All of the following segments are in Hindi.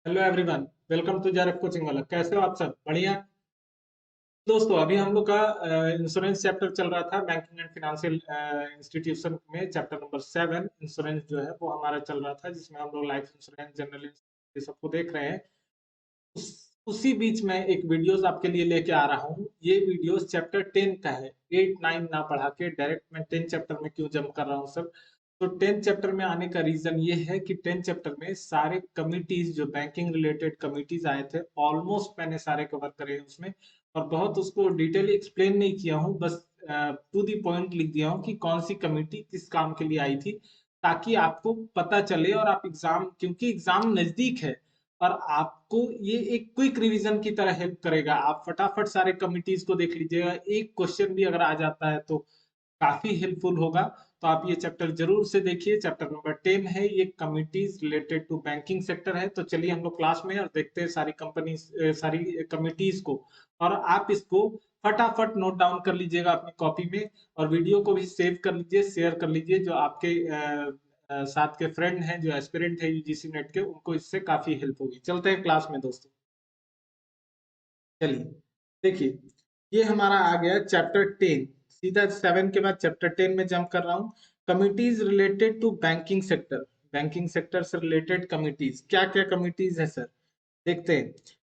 Hello everyone, welcome to JRF coaching वाला। कैसे हो आप सब? बढ़िया दोस्तों। अभी हम लोग का इंश्योरेंस चैप्टर चल रहा था बैंकिंग एंड फाइनेंशियल इंस्टीट्यूशन में। चैप्टर नंबर 7 इंश्योरेंस जो है वो हमारा चल रहा था, जिसमें हम लोग लाइफ इंश्योरेंस, जनरल इंश्योरेंस ये सबको देख रहे हैं। उसी बीच में एक वीडियोस आपके लिए लेके आ रहा हूँ। ये वीडियोस चैप्टर 10 का है। 8 9 ना पढ़ा के डायरेक्ट मैं 10 चैप्टर में क्यों जंप कर रहा हूँ सर? तो 10 चैप्टर में आने का रीजन ये है कि 10 चैप्टर में सारे कमिटीज, जो बैंकिंग रिलेटेड कमिटीज आए थे, ऑलमोस्ट मैंने सारे कवर करे हैं उसमें। और बहुत उसको डिटेल एक्सप्लेन नहीं किया हूँ, बस टू दी पॉइंट लिख दिया हूँ कि कौन सी कमिटी किस काम के लिए आई थी, ताकि आपको पता चले और आप एग्जाम, क्योंकि एग्जाम नजदीक है और आपको ये एक क्विक रिवीजन की तरह हेल्प करेगा। आप फटाफट सारे कमिटीज को देख लीजिएगा, एक क्वेश्चन भी अगर आ जाता है तो काफी हेल्पफुल होगा। तो आप ये चैप्टर जरूर से देखिए। चैप्टर नंबर 10 है, ये committees related to banking sector है। तो चलिए हम लोग क्लास में और देखते हैं सारी कंपनी, सारी कमिटीज को। और आप इसको फटाफट नोट डाउन कर लीजिएगा अपनी कॉपी में, और वीडियो को भी सेव कर लीजिए, शेयर कर लीजिए। जो आपके साथ के फ्रेंड हैं, जो एस्पिरेंट है यूजीसी नेट के, उनको इससे काफी हेल्प होगी। चलते हैं क्लास में दोस्तों। चलिए देखिए, ये हमारा आ गया चैप्टर 10। सीधा 7 के बाद चैप्टर 10 में जंप कर रहा हूँ। Committees related to banking sector. Banking sector से रिलेटेड कमिटीज, क्या क्या कमिटीज है सर? देखते हैं।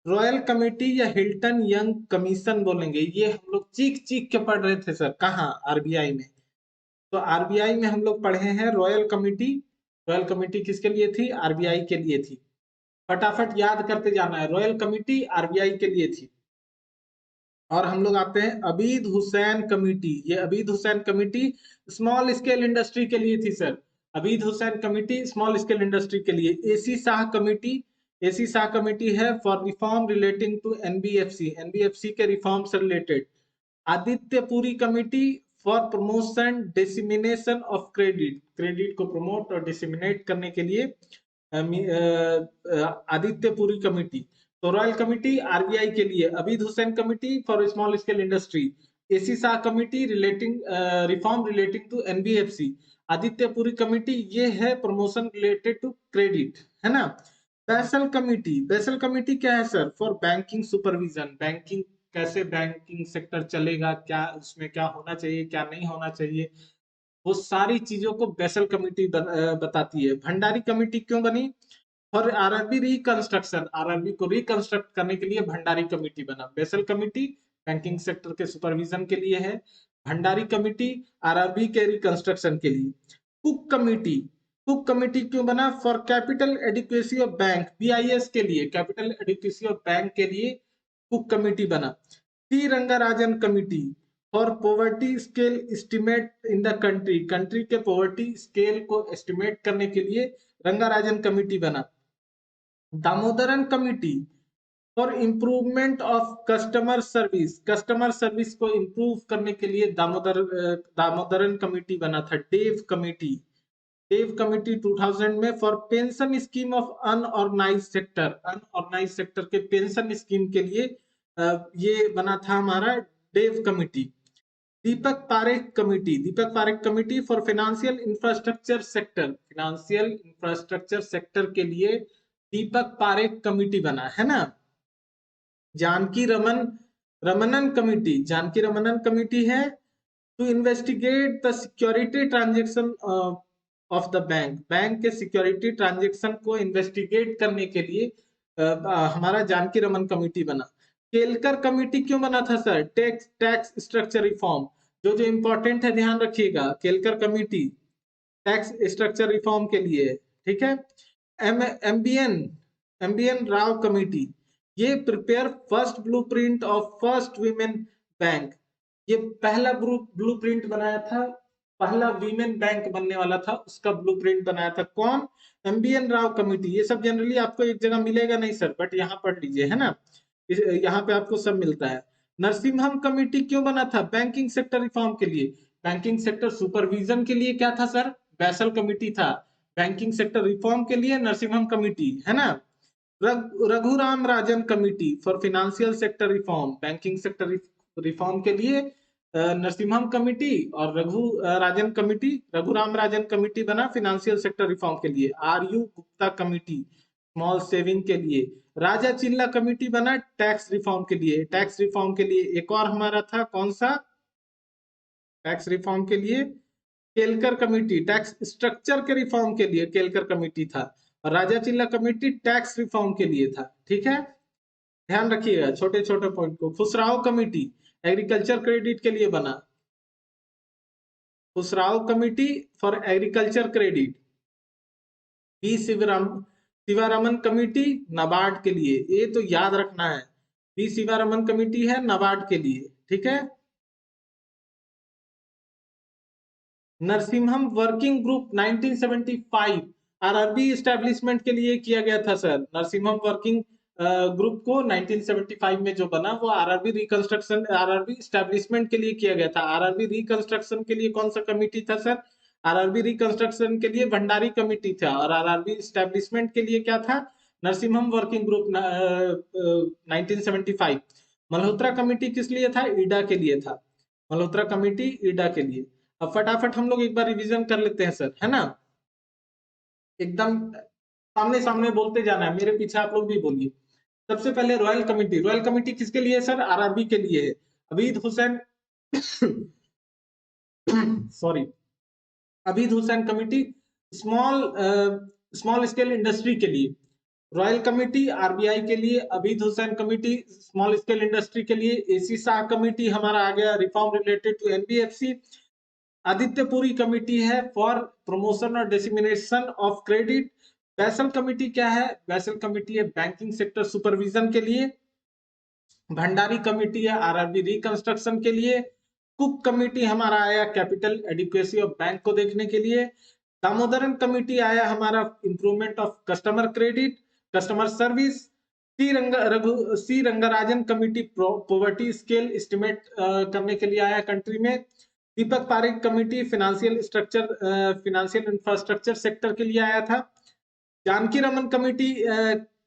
रॉयल कमेटी या हिल्टन यंग कमीशन बोलेंगे, ये हम लोग चीख चीख के पढ़ रहे थे सर। कहाँ? आरबीआई में। तो आरबीआई में हम लोग पढ़े हैं रॉयल कमेटी। रॉयल कमेटी किसके लिए थी? आरबीआई के लिए थी। फटाफट याद करते जाना है, रॉयल कमेटी आरबीआई के लिए थी। और हम लोग आते हैं अबीद हुसैन कमेटी। ये Abid Hussain committee small scale industry के लिए थी sir. Abid Hussain committee small scale industry के लिए। AC Shah committee, AC Shah committee है for reform relating to NBFC, NBFC के रिफॉर्म से related. Adityapuri committee for promotion dissemination of credit, credit को प्रमोट और डिसिमिनेट करने के लिए आदित्यपुरी कमेटी। तो रॉयल कमेटी आरबीआई के लिए, Abid Hussain committee for small scale industry, AC Shah committee relating reform relating to NBFC, Adityapuri committee ये है प्रमोशन रिलेटेड टू क्रेडिट, है ना। बैसल कमेटी, बैसल कमेटी क्या है sir? For banking supervision, banking कैसे बैंकिंग सेक्टर चलेगा, क्या उसमें क्या होना चाहिए, क्या नहीं होना चाहिए, वो सारी चीजों को बेसल कमेटी बताती है। भंडारी कमेटी क्यों बनी? फॉर आरआरबी रिकंस्ट्रक्शन, आरआरबी को रिकंस्ट्रक्ट करने के लिए भंडारी कमेटी बना। बेसल कमेटी बैंकिंग सेक्टर के सुपरविजन के लिए है। भंडारी कमेटी आरआरबी के रिकंस्ट्रक्शन के लिए। कुक कमेटी, कुक कमेटी क्यों बना? For capital adequacy of bank, BIS के लिए, कैपिटल एडिक्वेसी ऑफ बैंक के लिए कुक कमेटी बना। T Rangarajan committee for poverty scale estimate in the country, country के पॉवर्टी स्केल को एस्टिमेट करने के लिए रंगाराजन कमेटी बना। Damodaran committee for improvement of customer service, customer service को इम्प्रूव करने के लिए दामोदरन कमेटी बना था। डेव कमेटी, डेव कमेटी 2000 में for pension scheme of unorganise sector, unorganise sector के पेंशन स्कीम के लिए ये बना था हमारा Dave committee. Deepak Parekh committee, Deepak Parekh committee for financial infrastructure sector, financial infrastructure sector के लिए दीपक पारेख कमेटी बना, है ना। जानकी रमनन कमेटी, जानकी रमनन कमेटी है to investigate the security transaction of the bank, bank के सिक्योरिटी ट्रांजेक्शन को इन्वेस्टिगेट करने के लिए हमारा जानकी रमन कमेटी बना। केलकर कमेटी क्यों बना था sir? Tax tax structure reform, जो जो इंपॉर्टेंट है ध्यान रखिएगा। Kelkar committee tax structure reform के लिए, ठीक है। एमबीएन, एमबीएन राव कमेटी, ये prepare first blueprint of first women bank, ये पहला ब्लूप्रिंट बनाया था, पहला वीमेन बैंक बनने वाला था, उसका ब्लूप्रिंट बनाया था कौन? MBN Rao committee. ये सब जनरली आपको एक जगह मिलेगा नहीं सर, बट यहाँ पढ़ लीजिए, है ना। यहाँ पे आपको सब मिलता है। नरसिम्हम कमेटी क्यों बना था? बैंकिंग सेक्टर रिफॉर्म के लिए। बैंकिंग सेक्टर सुपरविजन के लिए क्या था सर? बैसल कमेटी था। बैंकिंग सेक्टर रिफॉर्म के लिए नरसिम्हम कमेटी, है ना। Raghuram Rajan committee for financial sector reform, banking sector reform के लिए नरसिम्हम कमेटी, और राजन कमेटी, रघुराम राजन कमेटी बना फाइनेंशियल सेक्टर रिफॉर्म के लिए। R U Gupta committee small saving के लिए। राजा चिल्ला कमेटी बना टैक्स रिफॉर्म के लिए। टैक्स रिफॉर्म के लिए एक और हमारा था, कौन सा? टैक्स रिफॉर्म के लिए केलकर कमेटी, टैक्स स्ट्रक्चर के रिफॉर्म के लिए केलकर कमेटी था। और राजा चिल्ला कमेटी टैक्स रिफॉर्म के लिए था। ठीक है, ध्यान रखिएगा छोटे छोटे पॉइंट को। खुसराव कमेटी एग्रीकल्चर क्रेडिट के लिए बना। Khusro committee for agriculture credit. P Sivaraman committee NABARD के लिए, ये तो याद रखना है। पी शिवारामन कमेटी है नाबार्ड के लिए। ठीक है। Narasimham working group 1975 RRB establishment के लिए किया गया था सर। नरसिम्हम वर्किंग ग्रुप को 1975 में जो बना वो आरआरबी रिकंस्ट्रक्शन, आरआरबी एस्टेब्लिशमेंट के लिए किया गया था। आरआरबी रिकंस्ट्रक्शन के लिए कौन सा कमेटी था सर? आरआरबी रिकंस्ट्रक्शन के लिए भंडारी कमेटी था। और आरआरबी एस्टेब्लिशमेंट के लिए क्या था? Narasimham working group 1975। Malhotra committee किस लिए था? ईडा के लिए था। मल्होत्रा कमेटी ईडा के लिए। अब फटाफट हम लोग एक बार रिवीजन कर लेते हैं सर, है ना? एकदम सामने सामने बोलते जाना है, मेरे पीछे आप लोग भी बोलिए। सबसे पहले रॉयल कमेटी। रॉयल कमेटी किसके लिए है सर? आरआरबी के लिए है। Abid Hussain sorry, Abid Hussain committee small small scale industry के लिए। रॉयल कमेटी आरबीआई के लिए, Abid Hussain committee small scale industry के लिए, एसी शाह कमेटी हमारा आ गया reform related to NBFC, Adityapuri committee है फॉर प्रमोशन और dissemination of credit. Basel committee क्या है? बैसल कमेटी है बैंकिंग सेक्टर सुपरविजन के लिए। भंडारी कमेटी है आरआरबी रिकंस्ट्रक्शन के लिए। कुक कमेटी हमारा आया कैपिटल एडिक्वेसी ऑफ बैंक को देखने के लिए। दामोदरन कमेटी आया हमारा improvement of customer credit, customer service. C Rangarajan committee poverty scale estimate करने के लिए आया कंट्री में। Deepak Parekh committee financial structure, financial infrastructure sector के लिए आया था। जानकी रमन कमेटी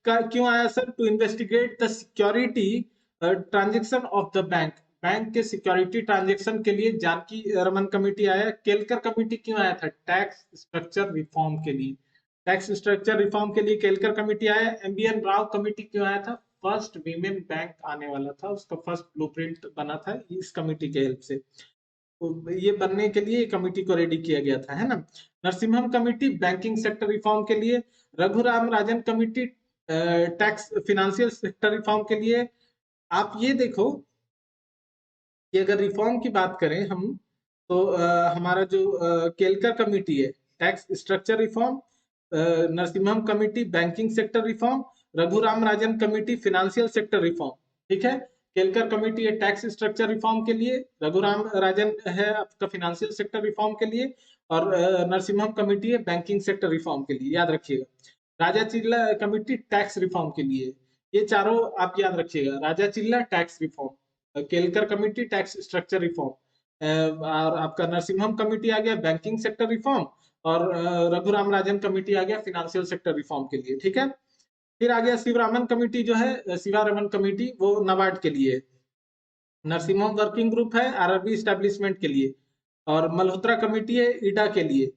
का क्यों आया sir? To investigate the security transaction of the bank, bank के सिक्योरिटी ट्रांजेक्शन के लिए जानकी रमन कमेटी आया। केलकर कमेटी क्यों आया था? टैक्स स्ट्रक्चर रिफॉर्म के लिए। टैक्स स्ट्रक्चर रिफॉर्म के लिए केलकर कमेटी आया। एमबीएन राव कमेटी क्यों आया था? फर्स्ट वीमेन बैंक आने वाला था, उसका फर्स्ट ब्लूप्रिंट बना था इस कमेटी के हेल्प से। तो ये बनने के लिए कमेटी को रेडी किया गया था, है ना? Narasimham committee banking sector reform के लिए। Raghuram Rajan committee tax financial sector reform के लिए। आप ये देखो कि अगर रिफॉर्म की बात करें हम तो हमारा जो केलकर कमेटी है tax structure reform, Narasimham committee banking sector reform, Raghuram Rajan committee financial sector reform. ठीक है, केलकर कमेटी है टैक्स स्ट्रक्चर रिफॉर्म के लिए, रघुराम राजन है आपका फिनेंशियल सेक्टर रिफॉर्म के लिए, और नरसिम्हम कमेटी है बैंकिंग सेक्टर रिफॉर्म के लिए। याद रखिएगा। राजा चिल्ला कमेटी टैक्स रिफॉर्म के लिए। ये चारों आप याद रखिएगा। राजा चिल्ला tax reform, Kelkar committee tax structure reform, और आपका नरसिम्हम कमेटी आ गया बैंकिंग सेक्टर रिफॉर्म, और रघुराम राजन कमेटी आ गया फिनेंशियल सेक्टर रिफॉर्म के लिए। ठीक है, फिर आ गया शिवरामन कमेटी जो है, शिवारमन कमेटी वो नाबार्ड के लिए। नरसिम्हम वर्किंग ग्रुप है आरआरबी स्टैब्लिशमेंट के लिए, और मल्होत्रा कमेटी है ईडा के लिए।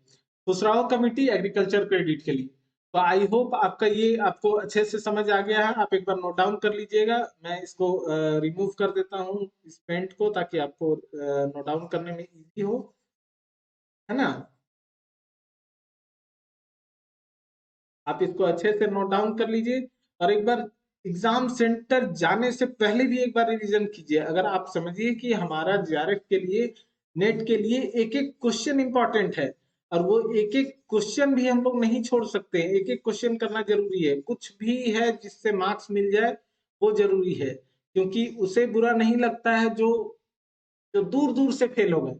खुसराव कमेटी एग्रीकल्चर क्रेडिट के लिए। तो आई होप आपका ये आपको अच्छे से समझ आ गया है। आप एक बार नोट डाउन कर लीजिएगा। मैं इसको रिमूव कर देता हूँ इस पेंट को, ताकि आपको नोट डाउन करने में इजी हो, है ना? आप इसको अच्छे से नोट डाउन कर लीजिए, और एक बार एग्जाम सेंटर जाने से पहले भी एक बार रिवीजन कीजिए। अगर आप समझिए कि हमारा जीआरएफ के लिए, नेट के लिए एक एक क्वेश्चन इंपॉर्टेंट है, और वो एक एक क्वेश्चन भी हम लोग नहीं छोड़ सकते हैं। एक एक क्वेश्चन करना जरूरी है। कुछ भी है जिससे मार्क्स मिल जाए वो जरूरी है, क्योंकि उसे बुरा नहीं लगता है जो जो दूर दूर से फेल हो गए।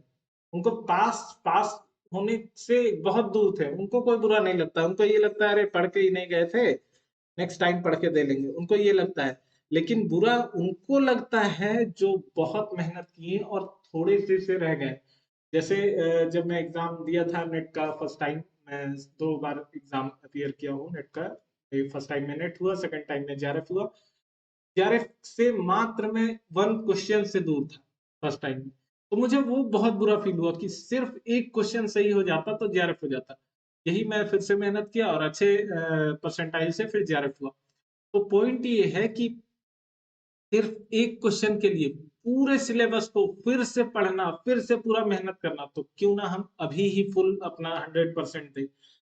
उनको पास पास होने से बहुत दूर थे, उनको कोई बुरा नहीं लगता। उनको ये लगता है अरे पढ़ के ही नहीं गए थे, नेक्स्ट टाइम पढ़ के दे लेंगे, उनको ये लगता है। लेकिन बुरा उनको लगता है जो बहुत मेहनत किए और थोड़े से रह गए। जैसे जब मैं एग्जाम दिया था नेट का फर्स्ट टाइम, मैं 2 बार एग्जाम अपीयर किया हूँ नेट का। फर्स्ट टाइम में नेट हुआ, सेकंड टाइम में जेआरएफ हुआ। जेआरएफ से मात्र मैं 1 क्वेश्चन से दूर था फर्स्ट टाइम में। तो मुझे वो बहुत बुरा फील हुआ कि सिर्फ एक क्वेश्चन सही हो जाता तो जेआरएफ हो जाता। यही मैं फिर से मेहनत किया और अच्छे परसेंटाइल से फिर जेआरएफ हुआ। तो पॉइंट ये है कि सिर्फ एक क्वेश्चन के लिए पूरे सिलेबस को फिर से पढ़ना, फिर से पूरा मेहनत करना, तो क्यों ना हम अभी ही फुल अपना 100% दें।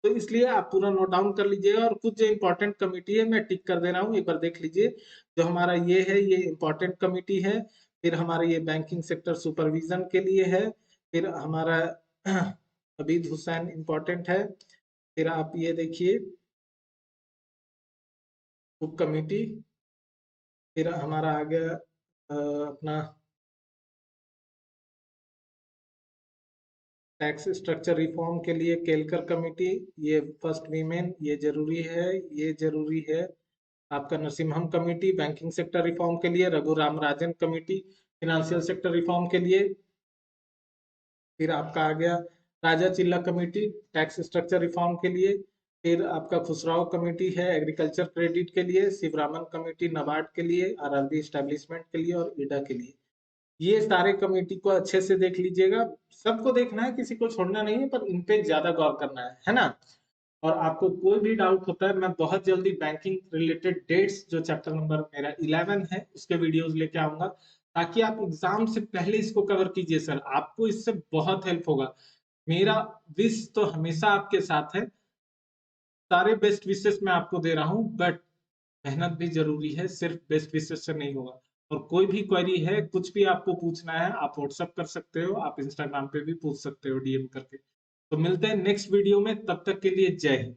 तो इसलिए आप पूरा नोट डाउन कर लीजिएगा और कुछ जो इंपॉर्टेंट कमिटी है मैं टिक कर दे रहा हूँ, एक बार देख लीजिए। जो हमारा ये है, ये इंपॉर्टेंट कमिटी है। फिर हमारा ये बैंकिंग सेक्टर सुपरविजन के लिए है। फिर हमारा अबीद हुसैन इंपॉर्टेंट है। फिर आप ये देखिए उप कमिटी। फिर हमारा आ गया अपना टैक्स स्ट्रक्चर रिफॉर्म के लिए केलकर कमेटी, ये फर्स्ट वीमेन, ये जरूरी है, ये जरूरी है। आपका Narasimham committee banking sector reform के लिए, रघु राम राजन कमेटी फिनेंशियल सेक्टर रिफॉर्म के लिए। फिर आपका आ गया राजा चिल्ला कमेटी टैक्स स्ट्रक्चर रिफॉर्म के लिए। फिर आपका खुसराव कमेटी है एग्रीकल्चर क्रेडिट के लिए, शिवरामन कमेटी नाबार्ड के लिए, आरआरबी स्टैब्लिशमेंट के लिए और ईडा के लिए। ये सारे कमेटी को अच्छे से देख लीजिएगा। सबको देखना है, किसी को छोड़ना नहीं है, पर इन पे ज्यादा गौर करना है ना। और आपको कोई भी डाउट होता है, मैं बहुत जल्दी बैंकिंग रिलेटेड डेट्स जो चैप्टर नंबर मेरा 11 है उसके वीडियोस लेके आऊंगा, ताकि आप एग्जाम से पहले इसको कवर कीजिए सर, आपको इससे बहुत हेल्प होगा। मेरा विश तो हमेशा आपके साथ है, सारे बेस्ट विशेस मैं आपको दे रहा हूँ, बट मेहनत भी जरूरी है, सिर्फ बेस्ट विशेस से नहीं होगा। और कोई भी क्वेरी है, कुछ भी आपको पूछना है, आप व्हाट्सअप कर सकते हो, आप इंस्टाग्राम पे भी पूछ सकते हो डीएम करके। तो मिलते हैं नेक्स्ट वीडियो में, तब तक के लिए जय हिंद।